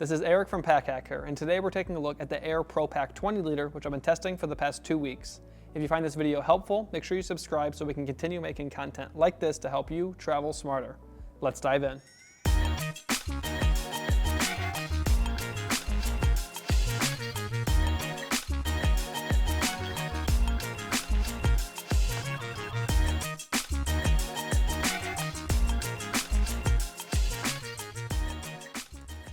This is Eric from Pack Hacker, and today we're taking a look at the Aer Pro Pack 20 liter, which I've been testing for the past 2 weeks. If you find this video helpful, make sure you subscribe so we can continue making content like this to help you travel smarter. Let's dive in.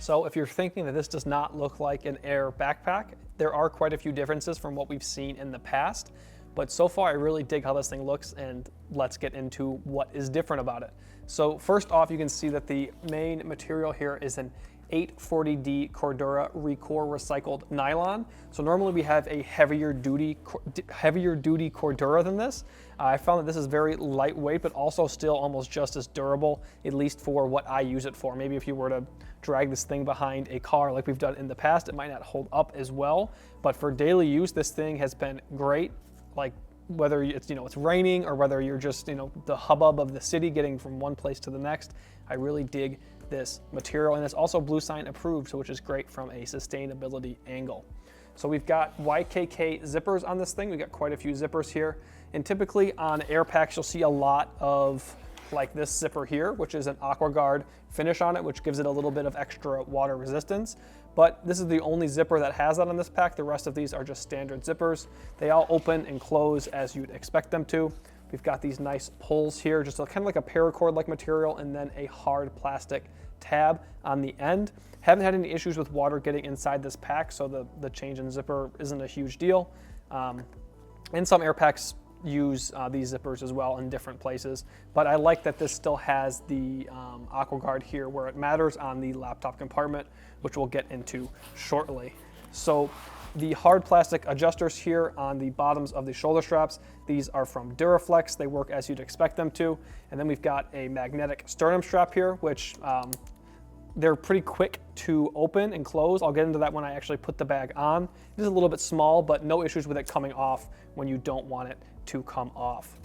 So if you're thinking that this does not look like an Aer backpack, there are quite a few differences from what we've seen in the past. But so far, I really dig how this thing looks, and let's get into what is different about it. So first off, you can see that the main material here is an 840D Cordura Recore recycled nylon. So normally we have a heavier duty Cordura than this. I found that this is very lightweight, but also still almost just as durable, at least for what I use it for. Maybe if you were to drag this thing behind a car like we've done in the past, it might not hold up as well. But for daily use, this thing has been great. Like whether it's, it's raining or whether you're just, the hubbub of the city getting from one place to the next, I really dig this material, and it's also Blue Sign approved, which is great from a sustainability angle. So we've got YKK zippers on this thing. We've got quite a few zippers here, and typically on Aer packs you'll see a lot of like this zipper here, which is an AquaGuard finish on it, which gives it a little bit of extra water resistance. But this is the only zipper that has that on this pack. The rest of these are just standard zippers. They all open and close as you'd expect them to. We've got these nice pulls here, just kind of like a paracord-like material, and then a hard plastic tab on the end. Haven't had any issues with water getting inside this pack, so the change in zipper isn't a huge deal. And some Aer packs use these zippers as well in different places, but I like that this still has the AquaGuard here where it matters on the laptop compartment, which we'll get into shortly. So the hard plastic adjusters here on the bottoms of the shoulder straps, these are from Duraflex. They work as you'd expect them to. And then we've got a magnetic sternum strap here, which they're pretty quick to open and close. I'll get into that when I actually put the bag on. It is a little bit small, but no issues with it coming off when you don't want it to come off.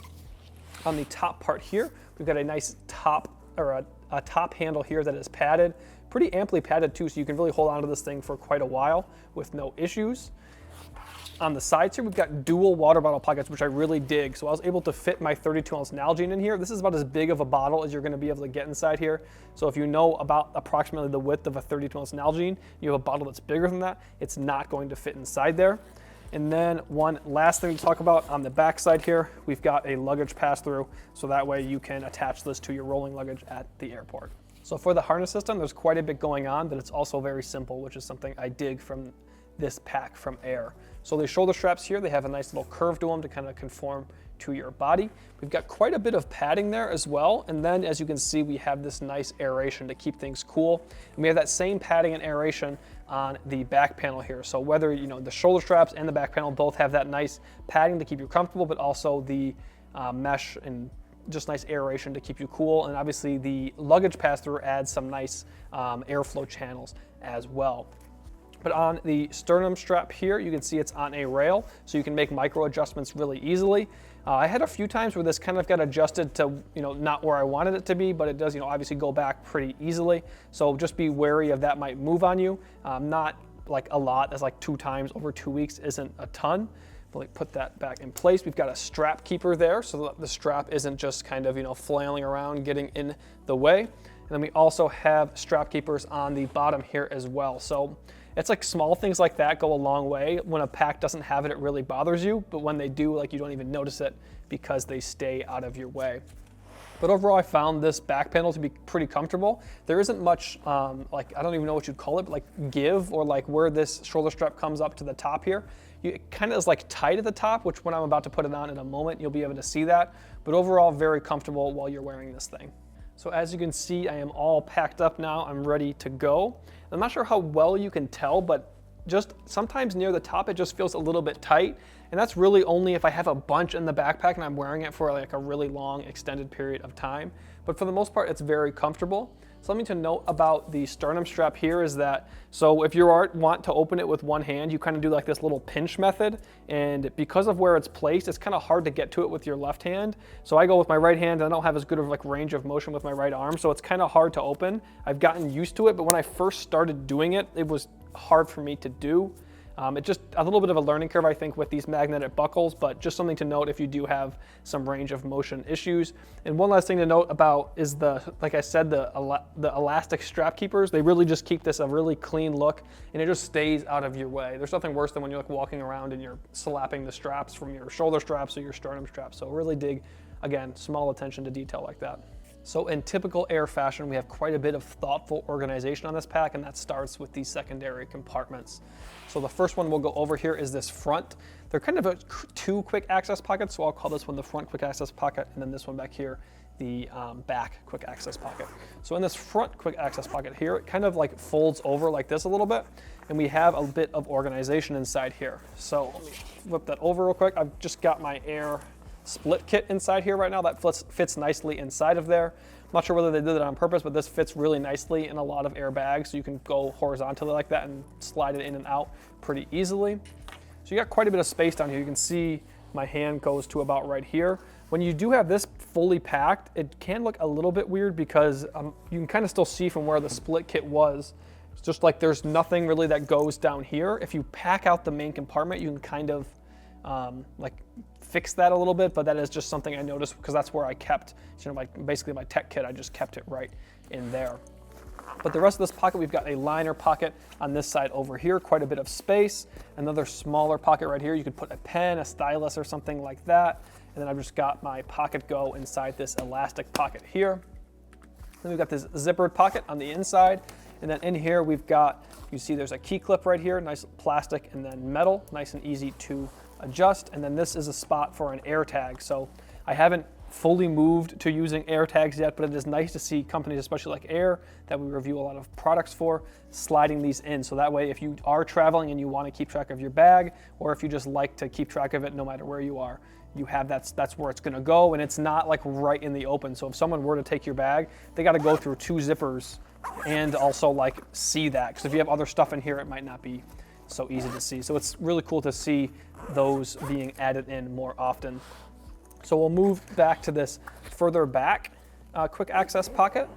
On the top part here, we've got a nice top, or a top handle here that is padded, pretty amply padded too, so you can really hold on to this thing for quite a while with no issues. On the sides here, we've got dual water bottle pockets, which I really dig. So I was able to fit my 32-ounce Nalgene in here. This is about as big of a bottle as you're gonna be able to get inside here. So if you know about approximately the width of a 32-ounce Nalgene, you have a bottle that's bigger than that, it's not going to fit inside there. And then one last thing to talk about on the back side here, we've got a luggage pass-through, so that way you can attach this to your rolling luggage at the airport. So for the harness system, there's quite a bit going on, but it's also very simple, which is something I dig from this pack from Aer. So the shoulder straps here, they have a nice little curve to them to kind of conform to your body. We've got quite a bit of padding there as well. And then as you can see, we have this nice aeration to keep things cool. And we have that same padding and aeration on the back panel here. So whether, the shoulder straps and the back panel both have that nice padding to keep you comfortable, but also the mesh and just nice aeration to keep you cool. And obviously the luggage pass-through adds some nice airflow channels as well. But on the sternum strap here, you can see it's on a rail, so you can make micro adjustments really easily. I had a few times where this kind of got adjusted to, not where I wanted it to be, but it does, obviously go back pretty easily. So just be wary of that might move on you. Not like a lot, that's like 2 times over 2 weeks isn't a ton. But like put that back in place. We've got a strap keeper there, so that the strap isn't just kind of, flailing around, getting in the way. And then we also have strap keepers on the bottom here as well. So it's like small things like that go a long way. When a pack doesn't have it, it really bothers you. But when they do, you don't even notice it because they stay out of your way. But overall, I found this back panel to be pretty comfortable. There isn't much, I don't even know what you'd call it, but give, or where this shoulder strap comes up to the top here. It kind of is tight at the top, which when I'm about to put it on in a moment, you'll be able to see that. But overall, very comfortable while you're wearing this thing. So as you can see, I am all packed up now. I'm ready to go. I'm not sure how well you can tell, but just sometimes near the top, it just feels a little bit tight. And that's really only if I have a bunch in the backpack and I'm wearing it for a really long extended period of time. But for the most part, it's very comfortable. Something to note about the sternum strap here is that, so if you want to open it with one hand, you kind of do like this little pinch method, and because of where it's placed, it's kind of hard to get to it with your left hand. So I go with my right hand, and I don't have as good of like range of motion with my right arm, so it's kind of hard to open. I've gotten used to it, but when I first started doing it, it was hard for me to do. It's just a little bit of a learning curve, I think, with these magnetic buckles, but just something to note if you do have some range of motion issues. And one last thing to note about is like I said, the elastic strap keepers. They really just keep this a really clean look, and it just stays out of your way. There's nothing worse than when you're like walking around and you're slapping the straps from your shoulder straps or your sternum straps. So really dig, again, small attention to detail like that. So in typical Aer fashion, we have quite a bit of thoughtful organization on this pack, and that starts with these secondary compartments. So the first one we'll go over here is this front. They're kind of two quick access pockets, so I'll call this one the front quick access pocket, and then this one back here, the back quick access pocket. So in this front quick access pocket here, it kind of like folds over like this a little bit, and we have a bit of organization inside here. So let me flip that over real quick. I've just got my Aer split kit inside here right now that fits nicely inside of there. I'm not sure whether they did it on purpose, but this fits really nicely in a lot of Aer bags, so you can go horizontally like that and slide it in and out pretty easily. So you got quite a bit of space down here. You can see my hand goes to about right here. When you do have this fully packed, it can look a little bit weird because you can kind of still see from where the split kit was. It's just like there's nothing really that goes down here. If you pack out the main compartment, you can kind of like fix that a little bit, but that is just something I noticed because that's where I kept, you know, basically my tech kit. I just kept it right in there. But the rest of this pocket, we've got a liner pocket on this side over here, quite a bit of space. Another smaller pocket right here. You could put a pen, a stylus, or something like that. And then I've just got my pocket go inside this elastic pocket here. Then we've got this zippered pocket on the inside. And then in here, we've got, you see there's a key clip right here, nice plastic and then metal, nice and easy to adjust. And then this is a spot for an Aer tag. So I haven't fully moved to using Aer tags yet, but it is nice to see companies, especially like Aer, that we review a lot of products for, sliding these in. So that way, if you are traveling and you want to keep track of your bag, or if you just like to keep track of it no matter where you are, you have that's where it's going to go, and it's not like right in the open. So if someone were to take your bag, they got to go through two zippers and also like see that, because if you have other stuff in here, it might not be so easy to see. So it's really cool to see those being added in more often. So we'll move back to this further back quick access pocket.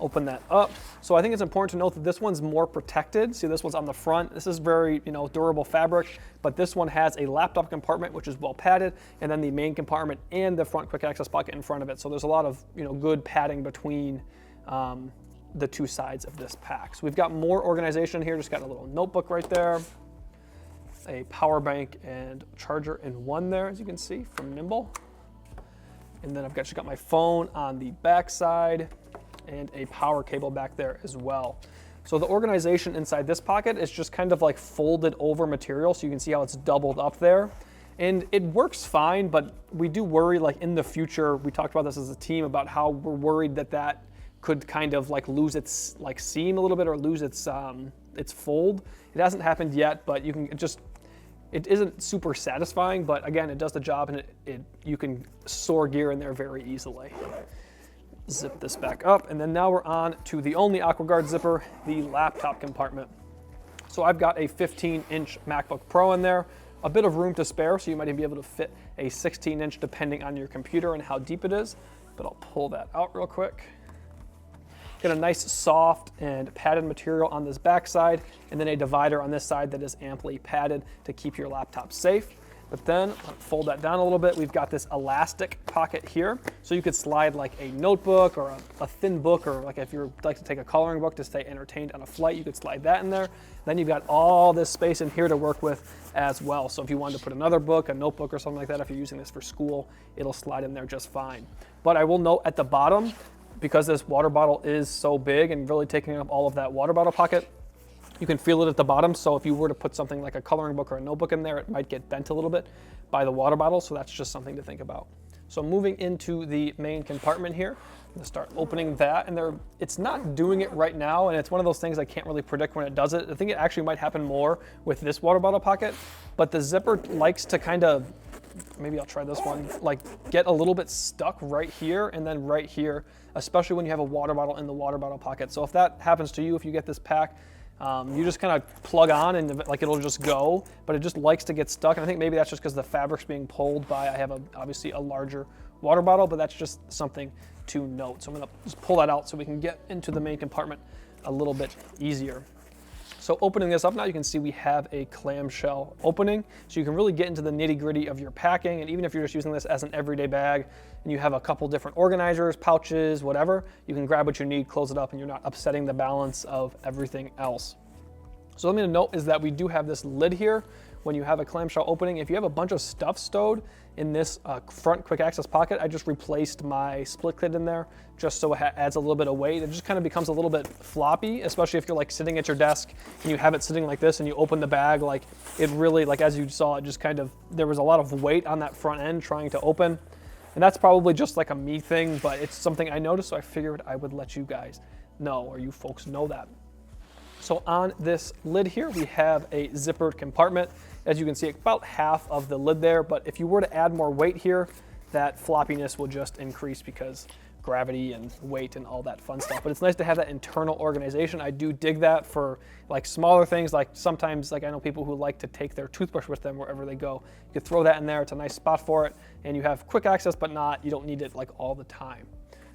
Open that up. So I think it's important to note that this one's more protected. See, this one's on the front. This is very, durable fabric, but this one has a laptop compartment, which is well padded, and then the main compartment and the front quick access pocket in front of it. So there's a lot of, good padding between the two sides of this pack. So we've got more organization here. Just got a little notebook right there, a power bank and charger in one there, as you can see from Nimble. And then I've just got my phone on the back side and a power cable back there as well. So the organization inside this pocket is just kind of like folded over material, so you can see how it's doubled up there. And it works fine, but we do worry, like in the future, we talked about this as a team about how we're worried that could kind of like lose its like seam a little bit, or lose its fold. It hasn't happened yet, but you can it isn't super satisfying, but again, it does the job, and you can store gear in there very easily. Zip this back up, and then now we're on to the only AquaGuard zipper, the laptop compartment. So I've got a 15-inch MacBook Pro in there, a bit of room to spare, so you might even be able to fit a 16-inch depending on your computer and how deep it is, but I'll pull that out real quick. Get a nice soft and padded material on this back side, and then a divider on this side that is amply padded to keep your laptop safe. But then fold that down a little bit. We've got this elastic pocket here, so you could slide like a notebook or a thin book, or like if you'd like to take a coloring book to stay entertained on a flight, you could slide that in there. Then you've got all this space in here to work with as well. So if you wanted to put another book, a notebook or something like that, if you're using this for school, it'll slide in there just fine. But I will note at the bottom, because this water bottle is so big and really taking up all of that water bottle pocket, you can feel it at the bottom. So if you were to put something like a coloring book or a notebook in there, it might get bent a little bit by the water bottle. So that's just something to think about. So moving into the main compartment here, I'm gonna start opening that, and it's not doing it right now. And it's one of those things I can't really predict when it does it. I think it actually might happen more with this water bottle pocket, but the zipper likes to kind of maybe I'll try this one, like get a little bit stuck right here and then right here, especially when you have a water bottle in the water bottle pocket. So if that happens to you, if you get this pack, you just kind of plug on and like it'll just go, but it just likes to get stuck. And I think maybe that's just because the fabric's being pulled by, I have obviously a larger water bottle, but that's just something to note. So I'm gonna just pull that out so we can get into the main compartment a little bit easier. So opening this up now, you can see we have a clamshell opening. So you can really get into the nitty gritty of your packing. And even if you're just using this as an everyday bag and you have a couple different organizers, pouches, whatever, you can grab what you need, close it up, and you're not upsetting the balance of everything else. So something to note is that we do have this lid here. When you have a clamshell opening, if you have a bunch of stuff stowed in this front quick access pocket, I just replaced my split lid in there just so it adds a little bit of weight. It just kind of becomes a little bit floppy, especially if you're like sitting at your desk and you have it sitting like this and you open the bag, like it really, like as you saw, it just kind of, there was a lot of weight on that front end trying to open. And that's probably just like a me thing, but it's something I noticed, so I figured I would let you guys know, or you folks know that. So on this lid here, we have a zippered compartment. As you can see, about half of the lid there, but if you were to add more weight here, that floppiness will just increase because gravity and weight and all that fun stuff. But it's nice to have that internal organization. I do dig that for like smaller things, like sometimes, like I know people who like to take their toothbrush with them wherever they go. You could throw that in there, it's a nice spot for it, and you have quick access, but you don't need it like all the time.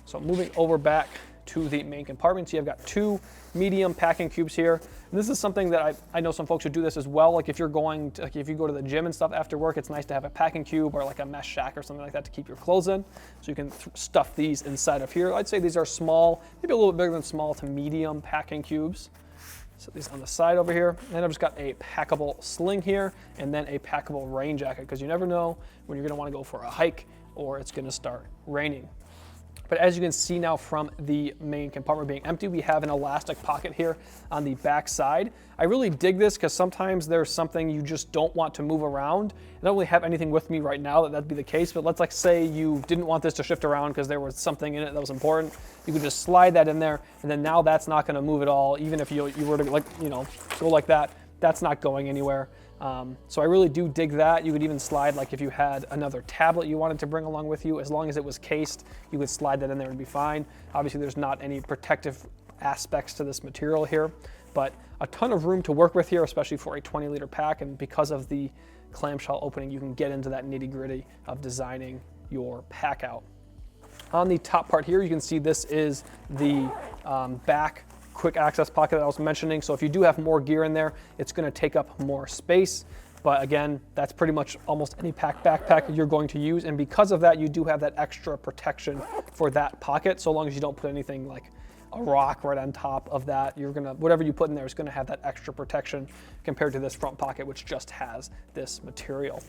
So moving over back to the main compartment, so you've got two medium packing cubes here. And this is something that I know some folks who do this as well. Like if you're going to, like if you go to the gym and stuff after work, it's nice to have a packing cube or like a mesh shack or something like that to keep your clothes in. So you can stuff these inside of here. I'd say these are small, maybe a little bit bigger than small to medium packing cubes. Set these on the side over here. And I've just got a packable sling here and then a packable rain jacket, because you never know when you're gonna wanna go for a hike or it's gonna start raining. But as you can see now from the main compartment being empty, we have an elastic pocket here on the back side. I really dig this because sometimes there's something you just don't want to move around. I don't really have anything with me right now that'd be the case, but let's like say you didn't want this to shift around because there was something in it that was important. You could just slide that in there, and then now that's not gonna move at all. Even if you were to like, go like that, that's not going anywhere. So I really do dig that. You could even slide, like if you had another tablet you wanted to bring along with you, as long as it was cased, you could slide that in there and be fine. Obviously there's not any protective aspects to this material here, but a ton of room to work with here, especially for a 20-liter pack. And because of the clamshell opening, you can get into that nitty-gritty of designing your pack out. On the top part here, you can see this is the back quick access pocket that I was mentioning. So if you do have more gear in there, it's going to take up more space. But again, that's pretty much almost any backpack you're going to use. And because of that, you do have that extra protection for that pocket. So long as you don't put anything like a rock right on top of that, whatever you put in there is going to have that extra protection compared to this front pocket, which just has this material.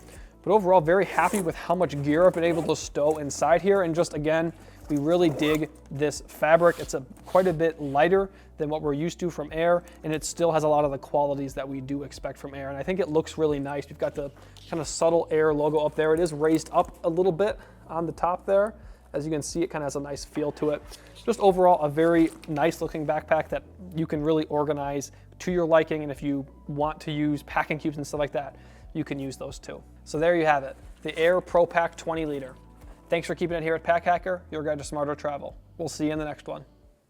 But overall, very happy with how much gear I've been able to stow inside here. And just again, we really dig this fabric. It's quite a bit lighter than what we're used to from Aer, and it still has a lot of the qualities that we do expect from Aer. And I think it looks really nice. We've got the kind of subtle Aer logo up there. It is raised up a little bit on the top there. As you can see, it kind of has a nice feel to it. Just overall, a very nice looking backpack that you can really organize to your liking. And if you want to use packing cubes and stuff like that, you can use those too. So there you have it, the Aer Pro Pack 20 liter. Thanks for keeping it here at Pack Hacker, your guide to smarter travel. We'll see you in the next one.